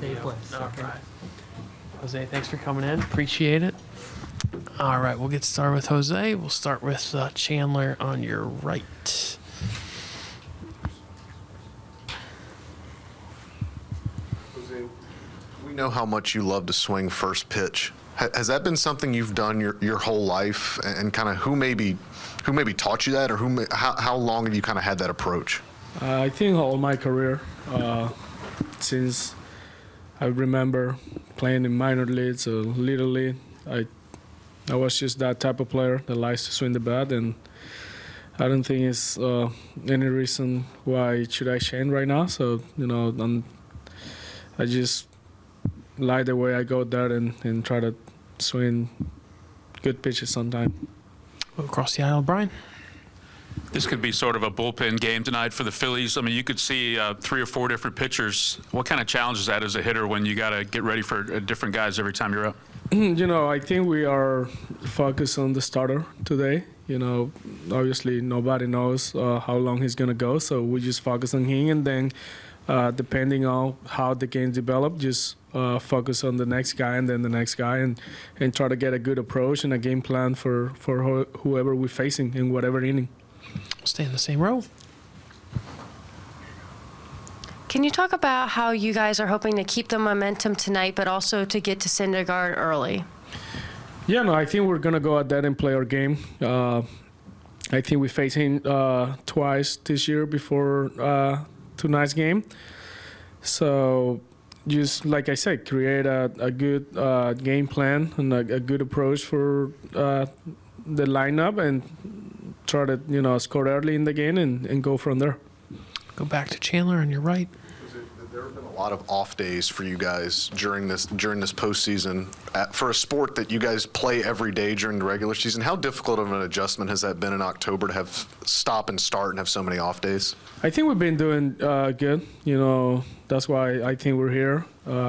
Stay placed. All Okay. right. Jose, thanks for coming in. Appreciate it. All right, we'll get started with Jose. We'll start with Chandler on your right. Jose, we know how much you love to swing first pitch. Has that been something you've done your whole life, and kind of who maybe taught you that, or how long have you kind of had that approach? I think all my career, since I remember playing in minor leagues or little league, I was just that type of player that likes to swing the bat, and I don't think it's any reason why should I change right now. So I just like the way I go there and try to swing good pitches sometime. Across the aisle, Bryan. This could be sort of a bullpen game tonight for the Phillies. I mean, you could see 3 or 4 different pitchers. What kind of challenge is that as a hitter when you got to get ready for different guys every time you're up? I think we are focused on the starter today. Obviously nobody knows how long he's going to go, so we just focus on him, and then depending on how the game develops, just focus on the next guy and then the next guy, and try to get a good approach and a game plan for whoever we're facing in whatever inning. Stay in the same row. Can you talk about how you guys are hoping to keep the momentum tonight, but also to get to Syndergaard early? Yeah, no, I think we're going to go out there and play our game. I think we faced him twice this year before tonight's game. So just like I said, create a good game plan and a good approach for the lineup, and try to score early in the game and go from there. Go back to Chandler on your right. There have been a lot of off days for you guys during this postseason for a sport that you guys play every day during the regular season. How difficult of an adjustment has that been in October to have stop and start and have so many off days? I think we've been doing good. That's why I think we're here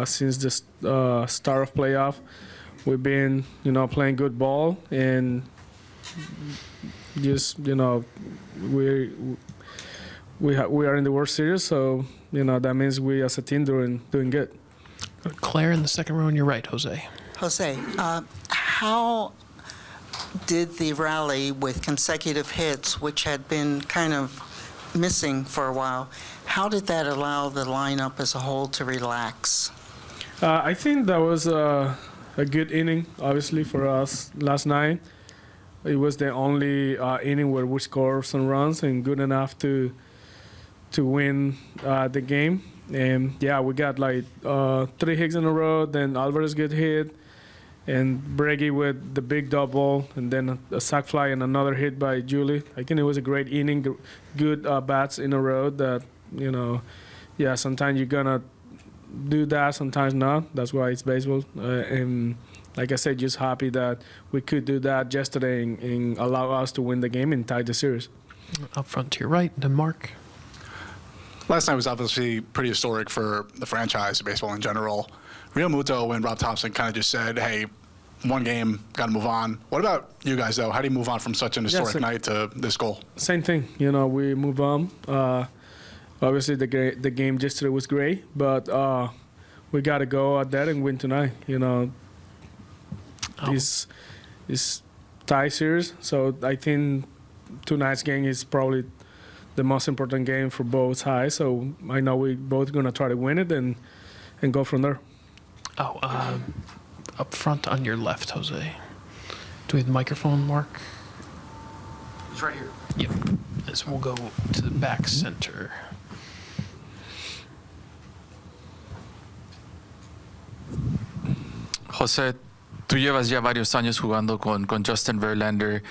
since the start of playoff. We've been playing good ball, and just we are in the World Series, so that means we as a team doing good. Claire in the second row on your right, Jose. Jose, how did the rally with consecutive hits, which had been kind of missing for a while, how did that allow the lineup as a whole to relax? I think that was a good inning, obviously, for us last night. It was the only inning where we scored some runs and good enough to win the game. And we got like 3 hits in a row, then Alvarez get hit, and Breggy with the big double, and then a sac fly and another hit by Julie. I think it was a great inning, good bats in a row that, sometimes you're gonna do that, sometimes not. That's why it's baseball. And like I said, just happy that we could do that yesterday and allow us to win the game and tie the series. Up front to your right, then Mark. Last night was obviously pretty historic for the franchise, baseball in general. Real Muto and Rob Thompson kind of just said, hey, one game, got to move on. What about you guys, though? How do you move on from such an historic night to this goal? Same thing. We move on. Obviously, the game yesterday was great, but we got to go out there and win tonight. It's tie series, so I think tonight's game is probably the most important game for both sides. So I know we're both going to try to win it and go from there. Up front on your left, Jose. Do we have the microphone, Mark? It's right here. Yep. As we'll go to the back center. José, tú llevas ya varios años jugando con Justin Verlander.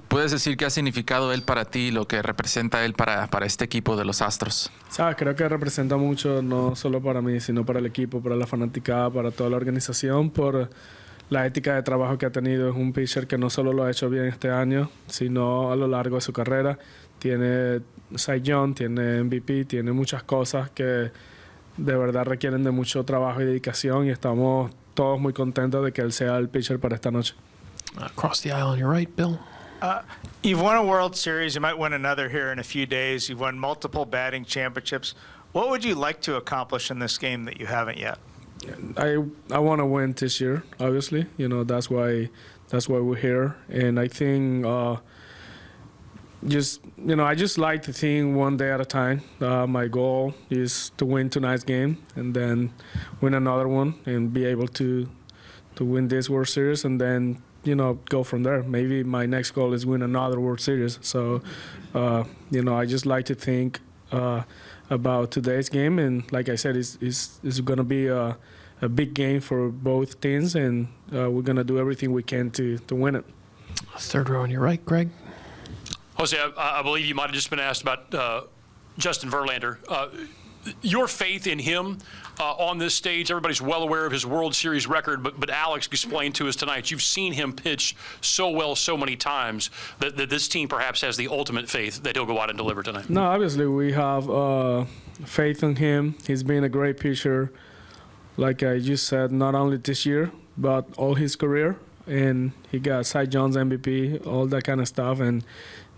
¿Puedes decir qué ha significado él para ti, lo que representa él para este equipo de los Astros? Creo que representa mucho, no solo para mí, sino para el equipo, para la fanaticada, para toda la organización, por la ética de trabajo que ha tenido. Es un pitcher que no solo lo ha hecho bien este año, sino a lo largo de su carrera. Tiene Cy Young, tiene MVP, tiene muchas cosas que de verdad requieren de mucho trabajo y dedicación, y estamos todos muy contentos de que él sea el pitcher para esta noche. Across the aisle on your right, Bill. You've won a World Series. You might win another here in a few days. You've won multiple batting championships. What would you like to accomplish in this game that you haven't yet? I want to win this year, obviously. That's why we're here. And I think I just like to think one day at a time. My goal is to win tonight's game and then win another one and be able to win this World Series and then go from there. Maybe my next goal is win another World Series. So I just like to think about today's game, and like I said, it's going to be a big game for both teams, and we're going to do everything we can to win it. Third row on your right, Greg. Jose, I believe you might have just been asked about Justin Verlander. Your faith in him on this stage, everybody's well aware of his World Series record, but Alex explained to us tonight, you've seen him pitch so well so many times that this team perhaps has the ultimate faith that he'll go out and deliver tonight. No, obviously we have faith in him. He's been a great pitcher, like I just said, not only this year, but all his career. And he got Cy Jones MVP, all that kind of stuff. And,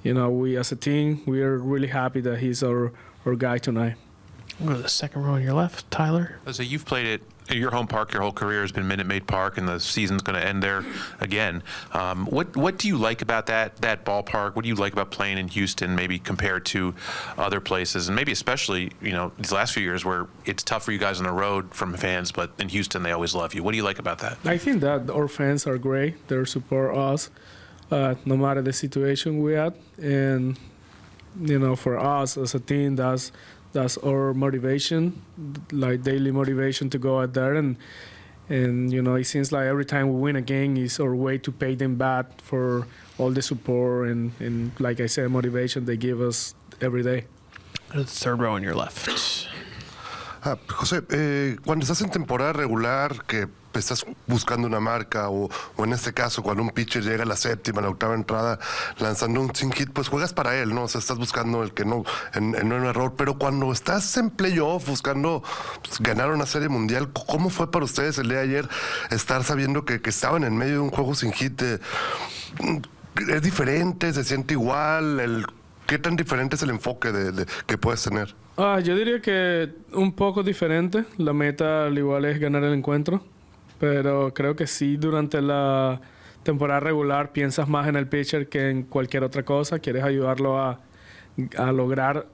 we as a team, we are really happy that he's our guy tonight. We'll go to the second row on your left, Tyler. So you've played it. Your home park your whole career has been Minute Maid Park, and the season's going to end there again. What do you like about that ballpark? What do you like about playing in Houston, maybe compared to other places, and maybe especially these last few years where it's tough for you guys on the road from fans, but in Houston they always love you. What do you like about that? I think that our fans are great. They support us no matter the situation we're at, and for us as a team, that's our motivation, like daily motivation to go out there. And it seems like every time we win a game is our way to pay them back for all the support and like I said, motivation they give us every day. Go to the third row on your left. José, cuando estás en temporada regular, que estás buscando una marca o en este caso cuando un pitcher llega a la séptima, la octava entrada lanzando un sin hit, pues juegas para él, ¿no? O sea, estás buscando el que no, en un error, pero cuando estás en playoff buscando ganar una serie mundial, ¿cómo fue para ustedes el día de ayer estar sabiendo que estaban en medio de un juego sin hit? ¿Es diferente? ¿Se siente igual? ¿Qué tan diferente es el enfoque que puedes tener? Yo diría que un poco diferente. La meta al igual es ganar el encuentro, pero creo que sí, durante la temporada regular piensas más en el pitcher que en cualquier otra cosa. Quieres ayudarlo a lograr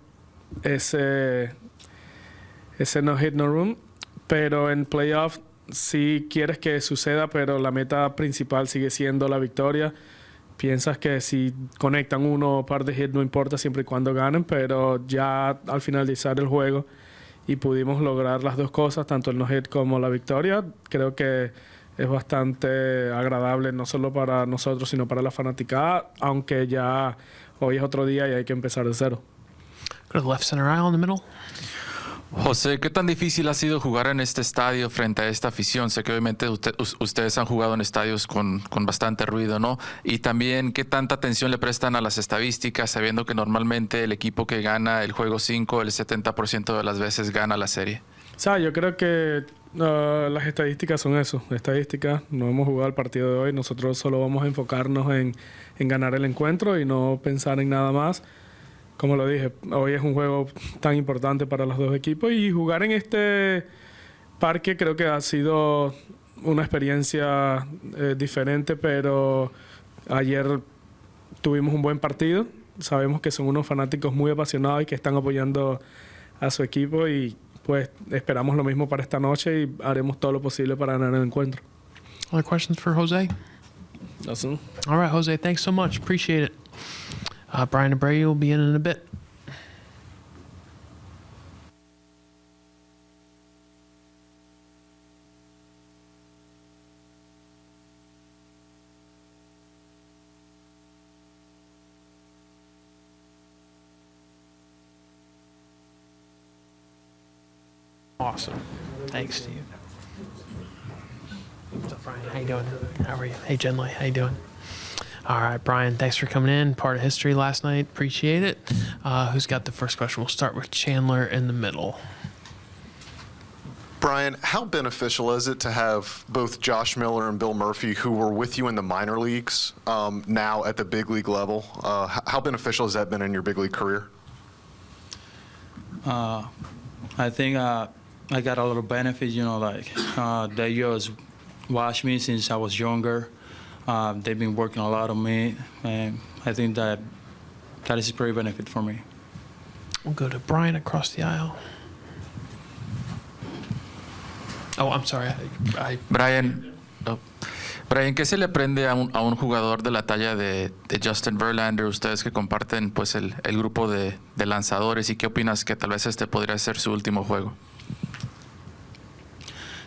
ese no hit, no run. Pero en playoff sí quieres que suceda, pero la meta principal sigue siendo la victoria. Piensas que si conectan uno o par de hits no importa siempre y cuando ganen, pero ya al finalizar el juego y pudimos lograr las dos cosas, tanto el no-hit como la victoria, creo que es bastante agradable no solo para nosotros, sino para la fanaticada, aunque ya hoy es otro día y hay que empezar de cero. Go to the left center aisle in the middle. José, ¿qué tan difícil ha sido jugar en este estadio frente a esta afición? Sé que obviamente ustedes han jugado en estadios con bastante ruido, ¿no? Y también, ¿qué tanta atención le prestan a las estadísticas, sabiendo que normalmente el equipo que gana el juego 5, el 70% de las veces gana la serie? O sea, yo creo que las estadísticas son eso, estadísticas. No hemos jugado el partido de hoy, nosotros solo vamos a enfocarnos en ganar el encuentro y no pensar en nada más. Como lo dije, hoy es un juego tan importante para los dos equipos y jugar en este parque creo que ha sido una experiencia diferente, pero ayer tuvimos un buen partido. Sabemos que son unos fanáticos muy apasionados y que están apoyando a su equipo y pues esperamos lo mismo para esta noche y haremos todo lo posible para ganar el encuentro. Other questions for Jose? That's all. All right, Jose, thanks so much. Appreciate it. Bryan Abreu will be in a bit. Awesome. Thanks, Steve. What's up, Bryan? How you doing? How are you? Hey, Jen Lee. How you doing? All right, Bryan, thanks for coming in. Part of history last night. Appreciate it. Who's got the first question? We'll start with Chandler in the middle. Bryan, how beneficial is it to have both Josh Miller and Bill Murphy, who were with you in the minor leagues, now at the big league level? How beneficial has that been in your big league career? I think I got a lot of benefits, they just watched me since I was younger. They've been working a lot on me, and I think that is a pretty benefit for me. We'll go to Bryan across the aisle. Oh, I'm sorry. Bryan, ¿qué se le aprende a un jugador de la talla de Justin Verlander, ustedes que comparten pues el grupo de lanzadores, y qué opinas que tal vez este podría ser su último juego?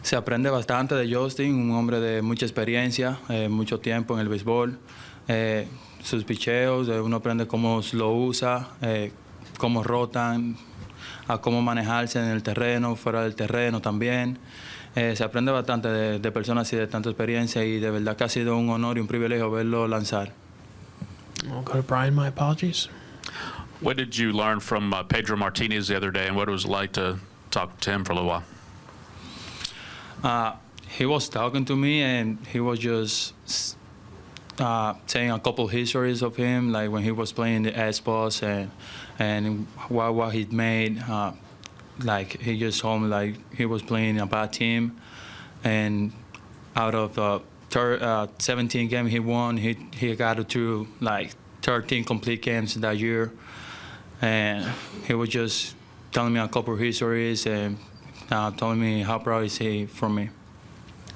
Se aprende bastante de Justin, un hombre de mucha experiencia, mucho tiempo en el béisbol. Sus picheos, uno aprende cómo lo usa, cómo rotan, a cómo manejarse en el terreno, fuera del terreno también. Se aprende bastante de personas así de tanta experiencia, y de verdad que ha sido un honor y un privilegio verlo lanzar. I'll go to Bryan. My apologies. What did you learn from Pedro Martinez the other day, and what it was like to talk to him for a little while? He was talking to me, and he was just saying a couple histories of him, like when he was playing the Astros and what he'd made. Like he just told me like he was playing a bad team, and out of 17 games he won, he got to like 13 complete games that year, and he was just telling me a couple of histories and telling me how proud is he for me.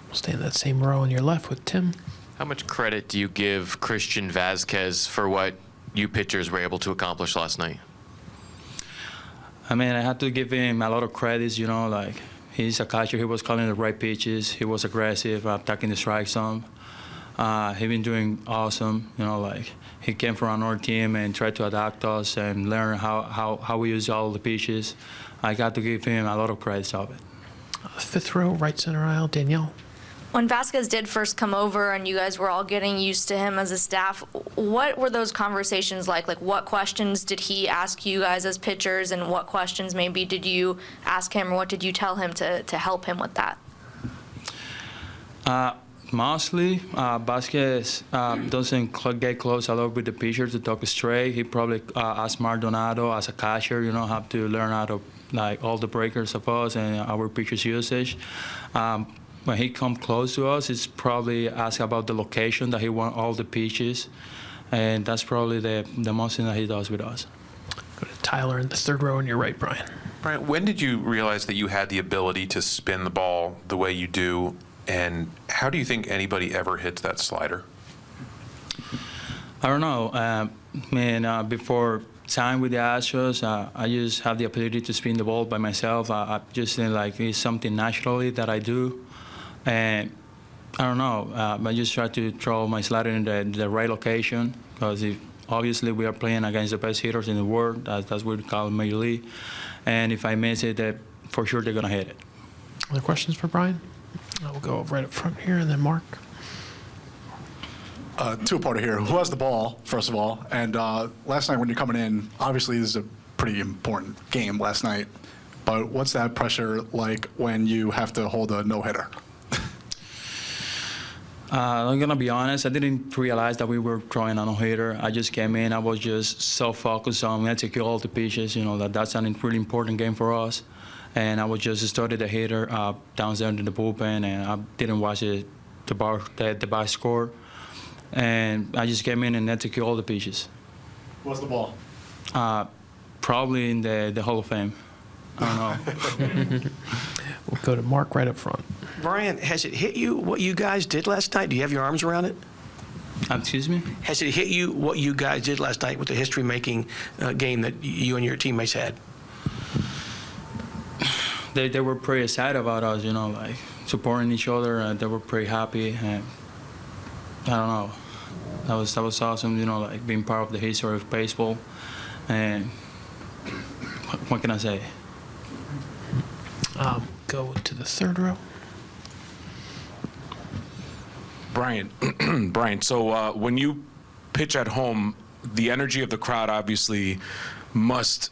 We'll stay in that same row on your left with Tim. How much credit do you give Christian Vázquez for what you pitchers were able to accomplish last night? I mean, I had to give him a lot of credits, like he's a catcher. He was calling the right pitches. He was aggressive, attacking the strike zone. He's been doing awesome, like he came from another team and tried to adapt us and learn how we use all the pitches. I got to give him a lot of credits of it. Fifth row, right center aisle, Danielle. When Vázquez did first come over and you guys were all getting used to him as a staff, what were those conversations like? Like, what questions did he ask you guys as pitchers, and what questions maybe did you ask him, or what did you tell him to help him with that? Mostly, Vázquez doesn't get close a lot with the pitchers to talk straight. He probably asked Maldonado as a catcher, have to learn how to like all the breakers of us and our pitchers' usage. When he come close to us, it's probably ask about the location that he want all the pitches, and that's probably the most thing that he does with us. Go to Tyler in the third row on your right, Bryan. Bryan, when did you realize that you had the ability to spin the ball the way you do, and how do you think anybody ever hits that slider? I don't know. Before signing with the Astros, I just have the ability to spin the ball by myself. I just think like it's something naturally that I do. And I don't know, I just try to throw my slider in the right location, because obviously we are playing against the best hitters in the world. That's what we call Major League. And if I miss it, for sure they're going to hit it. Other questions for Bryan? We'll go right up front here, and then Mark. Two-parter here. Who has the ball, first of all? And last night when you're coming in, obviously this is a pretty important game last night, but what's that pressure like when you have to hold a no-hitter? I'm going to be honest, I didn't realize that we were throwing a no-hitter. I just came in, I was just so focused on execute all the pitches, that's a really important game for us. And I was just started the hitter down there in the bullpen, and I didn't watch the box score. And I just came in and execute all the pitches. What's the ball? Probably in the Hall of Fame. I don't know. We'll go to Mark right up front. Bryan, has it hit you what you guys did last night? Do you have your arms around it? Excuse me? Has it hit you what you guys did last night with the history-making game that you and your teammates had? They were pretty excited about us, like supporting each other, and they were pretty happy. And I don't know. That was awesome, like being part of the history of baseball. And what can I say? Go to the third row. Bryan, so when you pitch at home, the energy of the crowd obviously must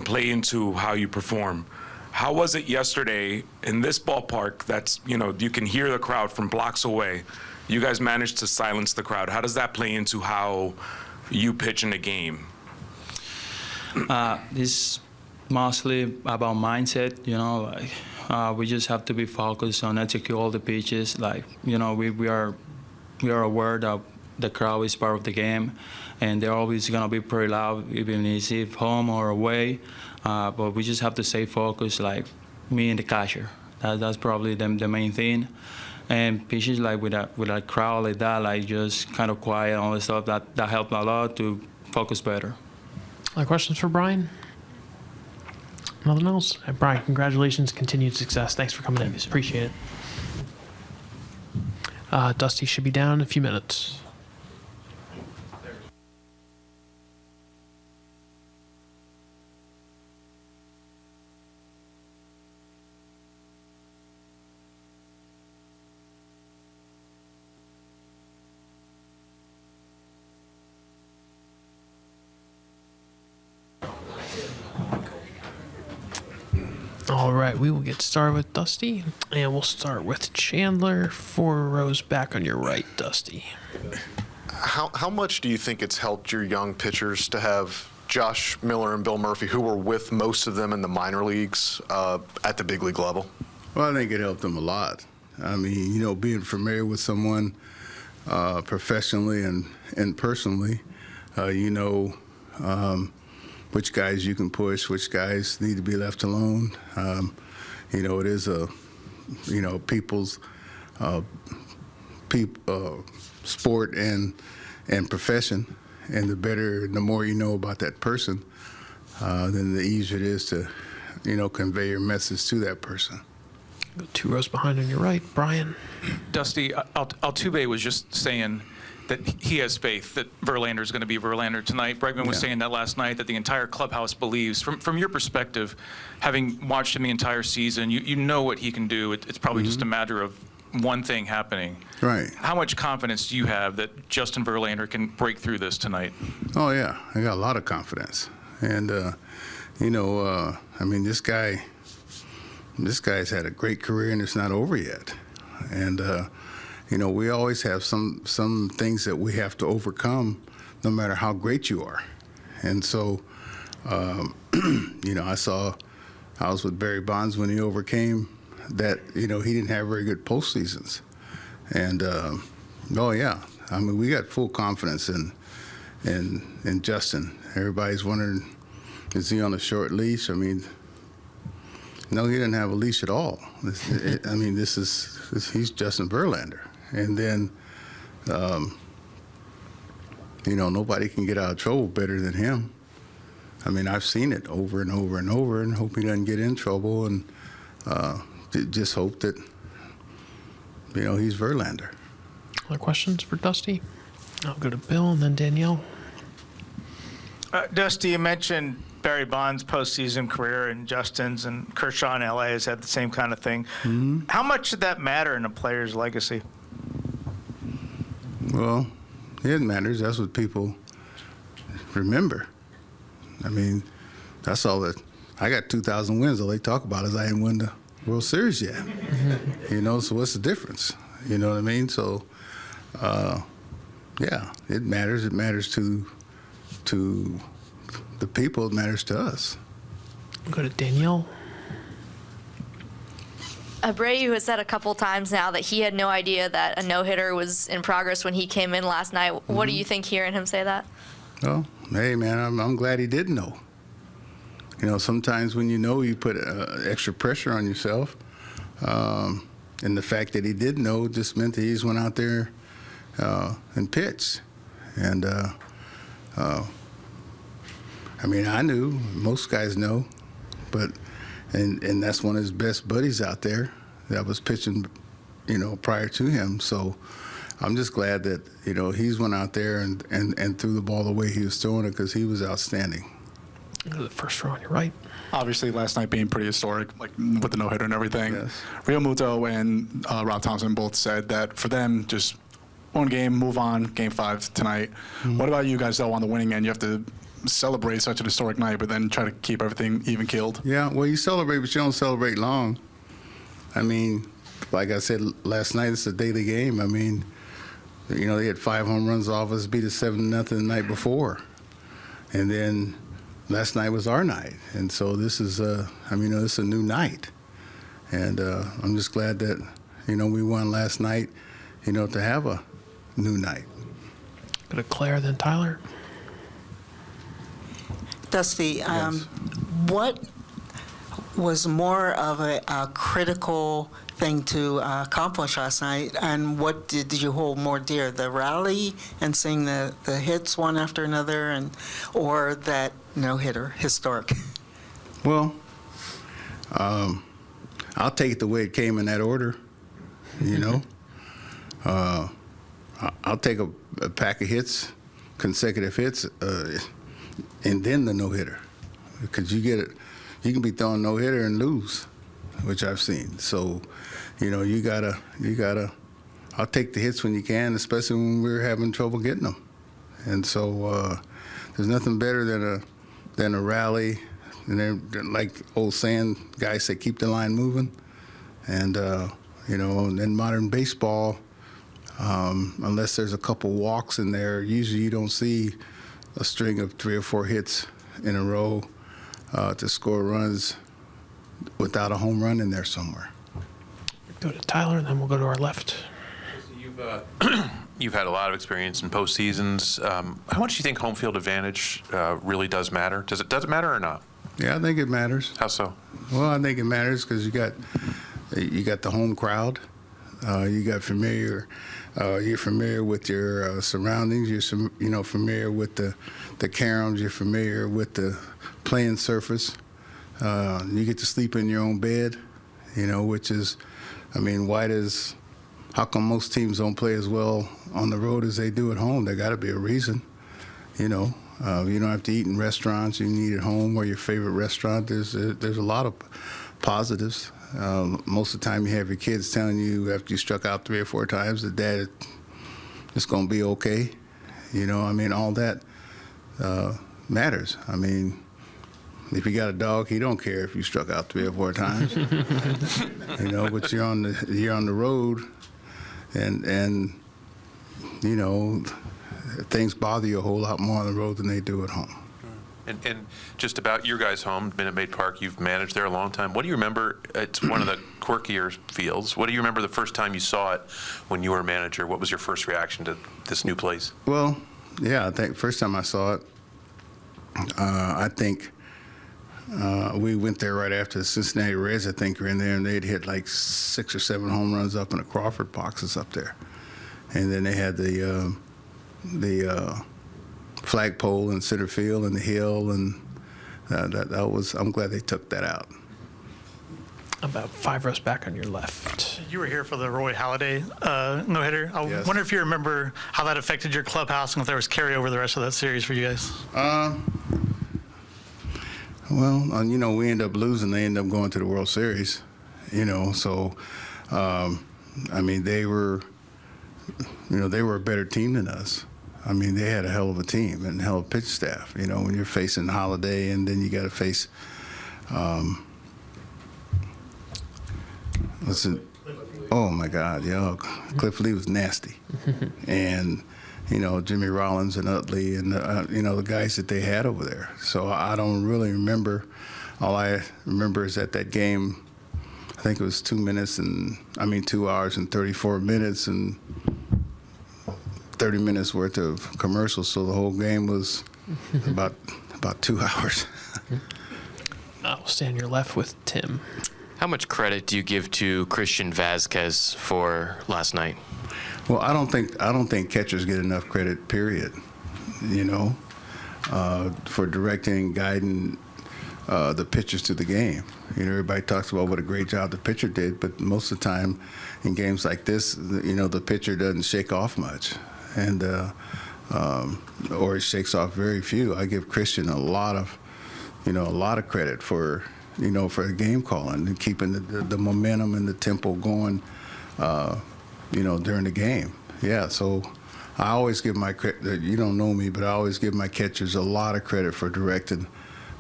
play into how you perform. How was it yesterday in this ballpark that's, you can hear the crowd from blocks away? You guys managed to silence the crowd. How does that play into how you pitch in a game? It's mostly about mindset. We just have to be focused on execute all the pitches. We are aware that the crowd is part of the game, and they're always gonna be pretty loud, even if home or away. But we just have to stay focused, like me and the catcher. That's probably the main thing. And pitches with a crowd like that, just kind of quiet and all this stuff, that helped a lot to focus better. Other questions for Bryan? Nothing else? Bryan, congratulations, continued success. Thanks for coming in. Appreciate it. Dusty should be down in a few minutes. All right, we will get started with Dusty, and we'll start with Chandler. 4 rows back on your right, Dusty. How much do you think it's helped your young pitchers to have Josh Miller and Bill Murphy, who were with most of them in the minor leagues, at the big league level? Well, I think it helped them a lot. I mean, being familiar with someone professionally and personally, which guys you can push, which guys need to be left alone. It is a, people's sport and profession, and the more you know about that person, then the easier it is to, convey your message to that person. 2 rows behind on your right, Bryan. Dusty, Altuve was just saying that he has faith that Verlander is going to be Verlander tonight. Bregman was saying that last night, that the entire clubhouse believes. From your perspective, having watched him the entire season, you know what he can do. It's probably just a matter of one thing happening. Right. How much confidence do you have that Justin Verlander can break through this tonight? Oh, yeah. I got a lot of confidence. And, this guy's had a great career, and it's not over yet. And, we always have some things that we have to overcome, no matter how great you are. And so, I was with Barry Bonds when he overcame that. He didn't have very good postseasons. And we got full confidence in Justin. Everybody's wondering, is he on a short leash? No, he didn't have a leash at all. He's Justin Verlander. And then, nobody can get out of trouble better than him. I've seen it over and over and over, and hope he doesn't get in trouble, and just hope that, he's Verlander. Other questions for Dusty? I'll go to Bill and then Danielle. Dusty, you mentioned Barry Bonds' postseason career and Justin's, and Kershaw in LA has had the same kind of thing. Mm-hmm. How much did that matter in a player's legacy? Well, it matters. That's what people remember. That's all that. I got 2,000 wins. All they talk about is I didn't win the World Series yet. Mm-hmm. So what's the difference? You know what I mean? So, it matters. It matters to the people. It matters to us. Go to Danielle. Abreu has said a couple times now that he had no idea that a no-hitter was in progress when he came in last night. Mm-hmm. What do you think hearing him say that? Well, hey, man, I'm glad he did know. Sometimes when you put extra pressure on yourself. And the fact that he did know just meant that he just went out there and pitched. And, I knew. Most guys know. But... And that's one of his best buddies out there that was pitching, prior to him. So I'm just glad that, he's went out there and threw the ball the way he was throwing it, because he was outstanding. Go to the first row on your right. Obviously, last night being pretty historic, with the no-hitter and everything. Yes. Real Muto and Rob Thompson both said that for them, just one game, move on, Game 5 tonight. Mm-hmm. What about you guys, though, on the winning end? You have to celebrate such an historic night, but then try to keep everything even keeled. Yeah, well, you celebrate, but you don't celebrate long. Like I said last night, it's a daily game. They had 5 home runs off us, beat us 7-0 the night before. And then, last night was our night, and so this is this is a new night, and I'm just glad that we won last night, to have a new night. Go to Claire, then Tyler. Dusty, what was more of a critical thing to accomplish last night, and what did you hold more dear, the rally and seeing the hits one after another, or that no-hitter, historic? Well, I'll take it the way it came in that order, I'll take a pack of hits, consecutive hits, and then the no-hitter, because you can be throwing no-hitter and lose, which I've seen. So, you gotta. I'll take the hits when you can, especially when we're having trouble getting them. And so, there's nothing better than a rally, and then, like old saying, guys say, keep the line moving. And in modern baseball, unless there's a couple walks in there, usually you don't see a string of 3 or 4 hits in a row to score runs without a home run in there somewhere. Go to Tyler, and then we'll go to our left. You've had a lot of experience in postseasons. How much do you think home field advantage really does matter? Does it matter or not? Yeah, I think it matters. How so? Well, I think it matters because you got the home crowd. You got familiar. You're familiar with your surroundings. You're familiar with the caroms. You're familiar with the playing surface. You get to sleep in your own bed, which is, how come most teams don't play as well on the road as they do at home? There got to be a reason, you don't have to eat in restaurants. You can eat at home or your favorite restaurant. There's a lot of positives. Most of the time you have your kids telling you after you struck out 3 or 4 times that Dad, it's going to be okay. All that matters. If you got a dog, he don't care if you struck out 3 or 4 times. But you're on the road, and things bother you a whole lot more on the road than they do at home. And just about your guys' home, Minute Maid Park, you've managed there a long time. What do you remember? It's one of the quirkier fields. What do you remember the first time you saw it when you were a manager? What was your first reaction to this new place? Well, yeah, I think first time I saw it, I think we went there right after the Cincinnati Reds, I think, were in there, and they'd hit like 6 or 7 home runs up in the Crawford boxes up there. And then they had the flagpole in center field and the hill, and that was, I'm glad they took that out. About 5 rows back on your left. You were here for the Roy Halladay no-hitter. I wonder if you remember how that affected your clubhouse and if there was carryover the rest of that series for you guys. Well, we end up losing. They end up going to the World Series, so, they were, they were a better team than us. They had a hell of a team and a hell of a pitch staff, when you're facing Holiday and then you got to face, oh my God, Cliff Lee was nasty. And, Jimmy Rollins and Utley and, the guys that they had over there. So I don't really remember. All I remember is that game, I think it was 2 hours and 34 minutes and 30 minutes worth of commercials. So the whole game was about 2 hours. I'll stay on your left with Tim. How much credit do you give to Christian Vazquez for last night? Well, I don't think catchers get enough credit, period. For directing and guiding the pitchers to the game. Everybody talks about what a great job the pitcher did, but most of the time in games like this, the pitcher doesn't shake off much, and or he shakes off very few. I give Christian a lot of credit for the game calling and keeping the momentum and the tempo going. During the game. Yeah, so I always give my credit. You don't know me, but I always give my catchers a lot of credit for directing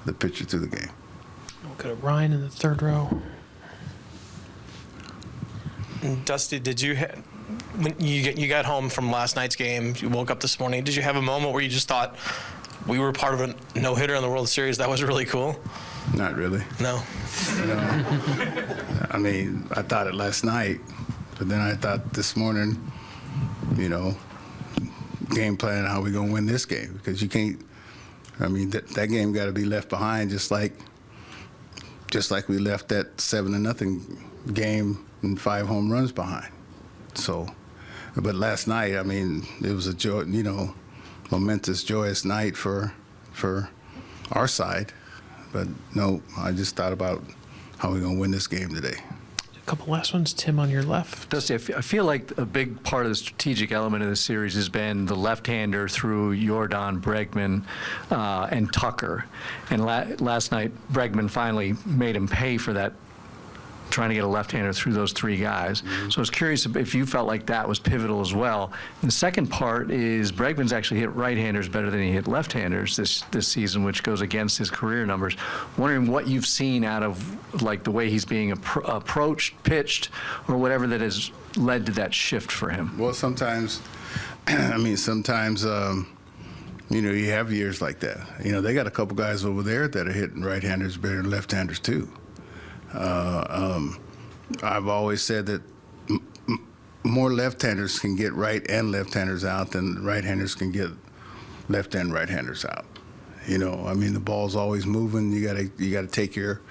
the pitcher through the game. We'll go to Ryan in the 3rd row. Dusty, did you when you got home from last night's game, you woke up this morning, did you have a moment where you just thought, we were part of a no-hitter in the World Series. That was really cool. Not really. No. I mean, I thought it last night, but then I thought this morning, game plan how we going to win this game, because you can't. I mean, that game got to be left behind, just like we left that 7-0 game and 5 home runs behind. So, but last night, I mean, it was a joy, momentous, joyous night for our side. But no, I just thought about how we're going to win this game today. A couple last ones. Tim on your left. Dusty, I feel like a big part of the strategic element of this series has been the left-hander through Jordan, Bregman, and Tucker. And last night, Bregman finally made him pay for that, trying to get a left-hander through those 3 guys. Mm-hmm. So I was curious if you felt like that was pivotal as well. And the second part is Bregman's actually hit right-handers better than he hit left-handers this season, which goes against his career numbers. Wondering what you've seen out of like the way he's being approached, pitched, or whatever that has led to that shift for him. Well, sometimes, you have years like that. They got a couple guys over there that are hitting right-handers better than left-handers too. I've always said that more left-handers can get right and left-handers out than right-handers can get left and right-handers out. The ball's always moving. You gotta take your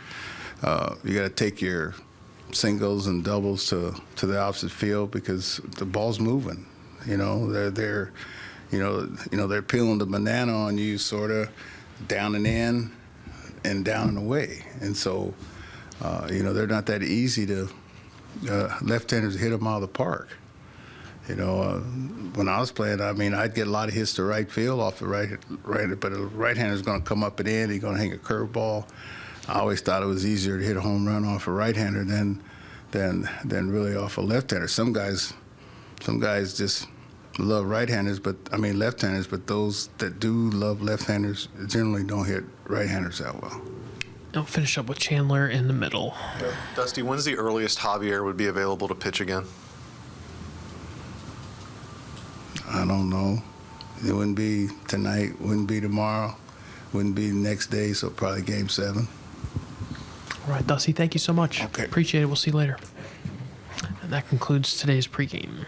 singles and doubles to the opposite field because the ball's moving. They're peeling the banana on you, sort of down and in and down and away, and so. They're not that easy to left-handers hit them out of the park. When I was playing, I'd get a lot of hits to right field off the right, but a right-hander's going to come up and in. He's going to hang a curveball. I always thought it was easier to hit a home run off a right-hander than really off a left-hander. Some guys just love right-handers, left-handers, but those that do love left-handers generally don't hit right-handers that well. I'll finish up with Chandler in the middle. Dusty, when's the earliest Javier would be available to pitch again? I don't know. It wouldn't be tonight, wouldn't be tomorrow, wouldn't be the next day, so probably Game 7. All right, Dusty, thank you so much. Okay. Appreciate it. We'll see you later. And that concludes today's pregame.